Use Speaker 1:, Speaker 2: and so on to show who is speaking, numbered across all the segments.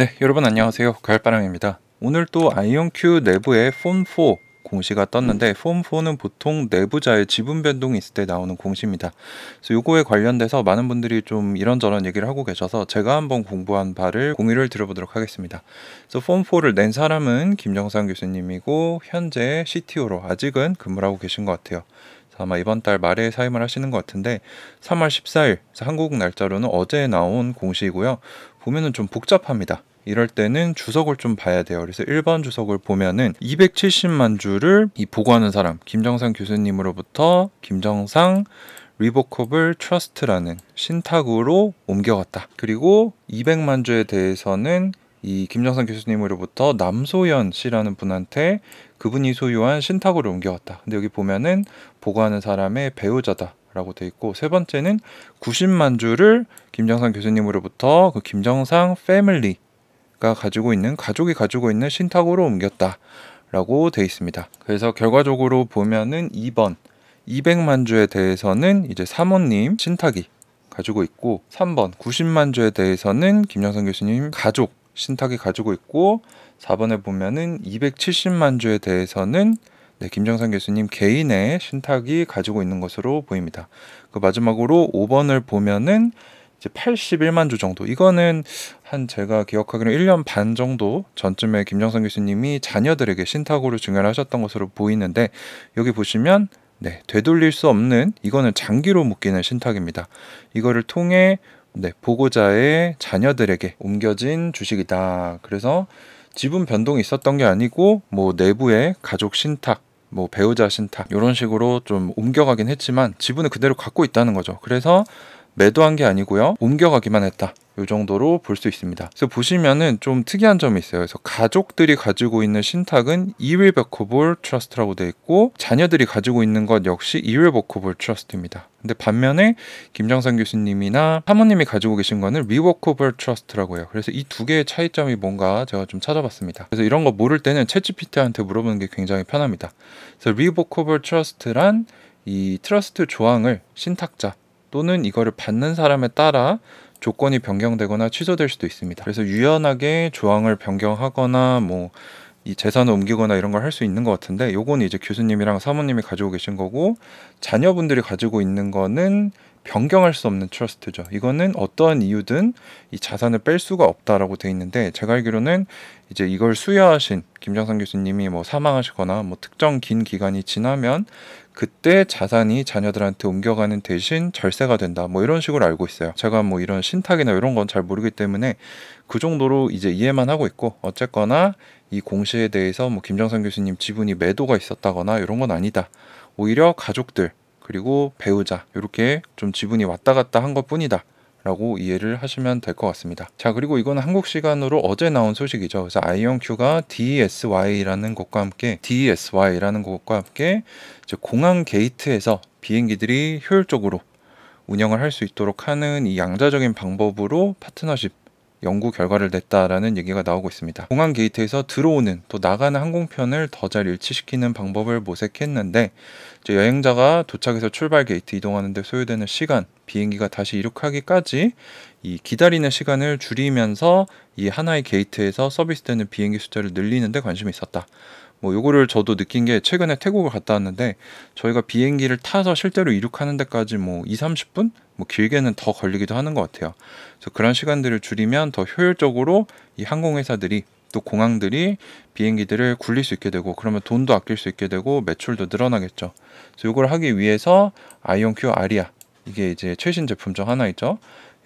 Speaker 1: 네, 여러분 안녕하세요. 가을바람입니다. 오늘 또 아이온큐 내부에 폼4 공시가 떴는데 폼4는 보통 내부자의 지분 변동이 있을 때 나오는 공시입니다. 그래서 요거에 관련돼서 많은 분들이 좀 이런저런 얘기를 하고 계셔서 제가 한번 공부한 바를 공유를 드려보도록 하겠습니다. 그래서 폼4를 낸 사람은 김정상 교수님이고 현재 CTO로 아직은 근무를 하고 계신 것 같아요. 아마 이번 달 말에 사임을 하시는 것 같은데 3월 14일 한국 날짜로는 어제 나온 공시이고요. 보면은 좀 복잡합니다. 이럴 때는 주석을 좀 봐야 돼요. 그래서 1번 주석을 보면은 270만 주를 이 보고하는 사람 김정상 교수님으로부터 김정상 리보커블 트러스트라는 신탁으로 옮겨갔다. 그리고 200만 주에 대해서는 이 김정상 교수님으로부터 남소연 씨라는 분한테 그분이 소유한 신탁으로 옮겨갔다. 근데 여기 보면은 보고하는 사람의 배우자다 라고 돼 있고, 세 번째는 90만 주를 김정상 교수님으로부터 그 김정상 패밀리가 가지고 있는 가족이 가지고 있는 신탁으로 옮겼다 라고 돼 있습니다. 그래서 결과적으로 보면은 2번 200만 주에 대해서는 이제 사모님 신탁이 가지고 있고, 3번 90만 주에 대해서는 김정상 교수님 가족 신탁이 가지고 있고, 4번에 보면은 270만 주에 대해서는 김정상 교수님 개인의 신탁이 가지고 있는 것으로 보입니다. 그 마지막으로 5번을 보면은 이제 81만 주 정도, 이거는 한 제가 기억하기로는 1년 반 정도 전쯤에 김정상 교수님이 자녀들에게 신탁으로 증여를 하셨던 것으로 보이는데, 여기 보시면 되돌릴 수 없는, 이거는 장기로 묶이는 신탁입니다. 이거를 통해 보고자의 자녀들에게 옮겨진 주식이다. 그래서 지분 변동이 있었던 게 아니고 뭐 내부의 가족 신탁, 뭐 배우자 신탁 이런 식으로 좀 옮겨가긴 했지만 지분을 그대로 갖고 있다는 거죠. 그래서 매도한 게 아니고요, 옮겨가기만 했다. 이 정도로 볼 수 있습니다. 그래서 보시면은 좀 특이한 점이 있어요. 그래서 가족들이 가지고 있는 신탁은 irrevocable trust라고 되어 있고, 자녀들이 가지고 있는 것 역시 irrevocable trust입니다. 근데 반면에 김정상 교수님이나 사모님이 가지고 계신 거는 revocable trust라고 해요. 그래서 이 두 개의 차이점이 뭔가 제가 좀 찾아봤습니다. 그래서 이런 거 모를 때는 챗GPT한테 물어보는 게 굉장히 편합니다. 그래서 revocable trust란 이 트러스트 조항을 신탁자 또는 이거를 받는 사람에 따라 조건이 변경되거나 취소될 수도 있습니다. 그래서 유연하게 조항을 변경하거나 뭐 이 재산을 옮기거나 이런 걸 할 수 있는 것 같은데, 요건 이제 교수님이랑 사모님이 가지고 계신 거고, 자녀분들이 가지고 있는 거는 변경할 수 없는 트러스트죠. 이거는 어떠한 이유든 이 자산을 뺄 수가 없다라고 돼 있는데, 제가 알기로는 이제 이걸 수여하신 김정상 교수님이 뭐 사망하시거나 뭐 특정 긴 기간이 지나면 그때 자산이 자녀들한테 옮겨가는 대신 절세가 된다, 뭐 이런 식으로 알고 있어요. 제가 뭐 이런 신탁이나 이런 건 잘 모르기 때문에 그 정도로 이제 이해만 하고 있고, 어쨌거나 이 공시에 대해서 뭐 김정상 교수님 지분이 매도가 있었다거나 이런 건 아니다. 오히려 가족들 그리고 배우자 이렇게 좀 지분이 왔다 갔다 한 것뿐이다 라고 이해를 하시면 될 것 같습니다. 자, 그리고 이거는 한국 시간으로 어제 나온 소식이죠. 그래서 아이온큐가 DESY라는 것과 함께 이제 공항 게이트에서 비행기들이 효율적으로 운영을 할 수 있도록 하는 이 양자적인 방법으로 파트너십 연구 결과를 냈다라는 얘기가 나오고 있습니다. 공항 게이트에서 들어오는 또 나가는 항공편을 더 잘 일치시키는 방법을 모색했는데, 이제 여행자가 도착해서 출발 게이트 이동하는데 소요되는 시간, 비행기가 다시 이륙하기까지 이 기다리는 시간을 줄이면서 이 하나의 게이트에서 서비스되는 비행기 숫자를 늘리는 데 관심이 있었다. 뭐 요거를 저도 느낀 게, 최근에 태국을 갔다 왔는데 저희가 비행기를 타서 실제로 이륙하는 데까지 뭐 2-30분? 뭐 길게는 더 걸리기도 하는 것 같아요. 그래서 그런 시간들을 줄이면 더 효율적으로 이 항공회사들이 또 공항들이 비행기들을 굴릴 수 있게 되고, 그러면 돈도 아낄 수 있게 되고 매출도 늘어나겠죠. 그래서 이걸 하기 위해서 아이온큐 아리아, 이게 이제 최신 제품 중 하나이죠.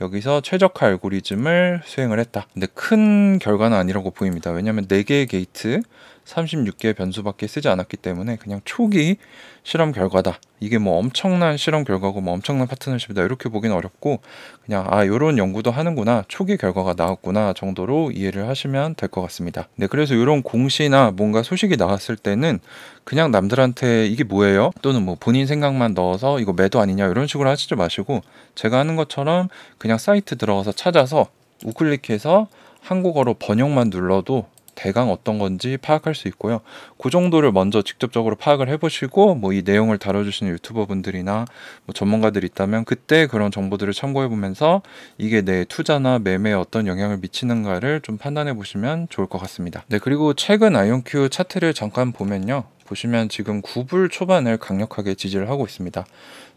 Speaker 1: 여기서 최적화 알고리즘을 수행을 했다. 근데 큰 결과는 아니라고 보입니다. 왜냐하면 4개의 게이트 36개의 변수밖에 쓰지 않았기 때문에 그냥 초기 실험 결과다. 이게 뭐 엄청난 실험 결과고 뭐 엄청난 파트너십이다 이렇게 보기는 어렵고, 그냥 요런 연구도 하는구나, 초기 결과가 나왔구나 정도로 이해를 하시면 될 것 같습니다. 네, 그래서 이런 공시나 뭔가 소식이 나왔을 때는 그냥 남들한테 이게 뭐예요? 또는 뭐 본인 생각만 넣어서 이거 매도 아니냐 이런 식으로 하시지 마시고, 제가 하는 것처럼 그냥 사이트 들어가서 찾아서 우클릭해서 한국어로 번역만 눌러도 대강 어떤 건지 파악할 수 있고요. 그 정도를 먼저 직접적으로 파악을 해보시고 뭐 이 내용을 다뤄주시는 유튜버 분들이나 뭐 전문가들이 있다면 그때 그런 정보들을 참고해 보면서 이게 내 투자나 매매에 어떤 영향을 미치는가를 좀 판단해 보시면 좋을 것 같습니다. 네, 그리고 최근 아이온큐 차트를 잠깐 보면요. 보시면 지금 9불 초반을 강력하게 지지를 하고 있습니다.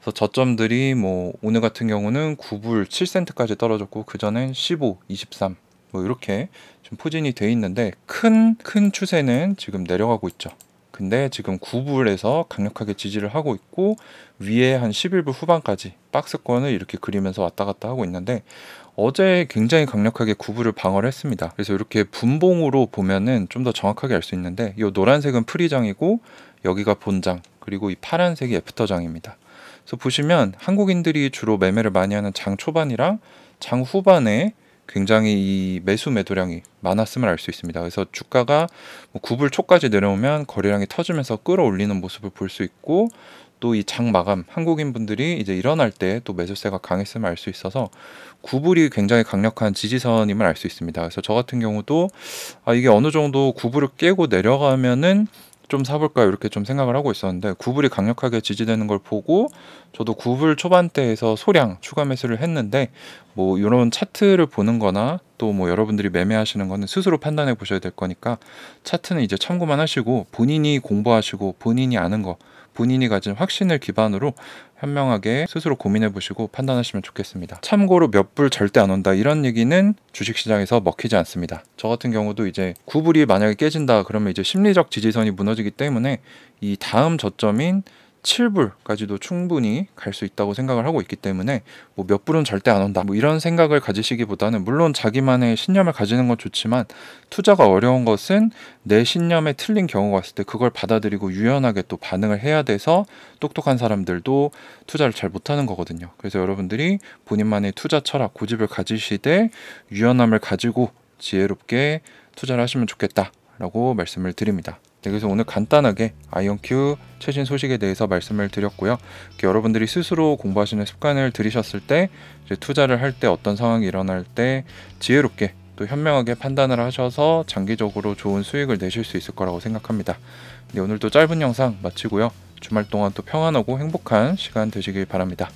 Speaker 1: 그래서 저점들이 뭐 오늘 같은 경우는 9불 7센트까지 떨어졌고 그 전엔 15, 23 뭐 이렇게 좀 포진이 돼 있는데 큰 추세는 지금 내려가고 있죠. 근데 지금 9불에서 강력하게 지지를 하고 있고 위에 한 11불 후반까지 박스권을 이렇게 그리면서 왔다 갔다 하고 있는데 어제 굉장히 강력하게 9불을 방어를 했습니다. 그래서 이렇게 분봉으로 보면은 좀 더 정확하게 알 수 있는데 이 노란색은 프리장이고 여기가 본장 그리고 이 파란색이 애프터장입니다. 그래서 보시면 한국인들이 주로 매매를 많이 하는 장 초반이랑 장 후반에 굉장히 이 매수 매도량이 많았음을 알 수 있습니다. 그래서 주가가 9불 초까지 내려오면 거래량이 터지면서 끌어올리는 모습을 볼 수 있고 또 이 장 마감 한국인 분들이 이제 일어날 때 또 매수세가 강했음을 알 수 있어서 9불이 굉장히 강력한 지지선임을 알 수 있습니다. 그래서 저 같은 경우도 이게 어느 정도 9불을 깨고 내려가면은 좀 사볼까 이렇게 좀 생각을 하고 있었는데 9불이 강력하게 지지되는 걸 보고 저도 9불 초반대에서 소량 추가 매수를 했는데 뭐 이런 차트를 보는 거나 또 뭐 여러분들이 매매하시는 거는 스스로 판단해 보셔야 될 거니까 차트는 이제 참고만 하시고 본인이 공부하시고 본인이 아는 거 본인이 가진 확신을 기반으로 현명하게 스스로 고민해 보시고 판단하시면 좋겠습니다. 참고로 몇 불 절대 안 온다 이런 얘기는 주식시장에서 먹히지 않습니다. 저 같은 경우도 이제 9불이 만약에 깨진다 그러면 이제 심리적 지지선이 무너지기 때문에 이 다음 저점인 7불까지도 충분히 갈 수 있다고 생각을 하고 있기 때문에 뭐 몇 불은 절대 안 온다 뭐 이런 생각을 가지시기보다는 물론 자기만의 신념을 가지는 건 좋지만 투자가 어려운 것은 내 신념에 틀린 경우가 왔을 때 그걸 받아들이고 유연하게 또 반응을 해야 돼서 똑똑한 사람들도 투자를 잘 못하는 거거든요. 그래서 여러분들이 본인만의 투자 철학 고집을 가지시되 유연함을 가지고 지혜롭게 투자를 하시면 좋겠다라고 말씀을 드립니다. 네, 그래서 오늘 간단하게 아이온큐 최신 소식에 대해서 말씀을 드렸고요. 여러분들이 스스로 공부하시는 습관을 들이셨을 때 이제 투자를 할 때 어떤 상황이 일어날 때 지혜롭게 또 현명하게 판단을 하셔서 장기적으로 좋은 수익을 내실 수 있을 거라고 생각합니다. 네, 오늘도 짧은 영상 마치고요. 주말 동안 또 평안하고 행복한 시간 되시길 바랍니다.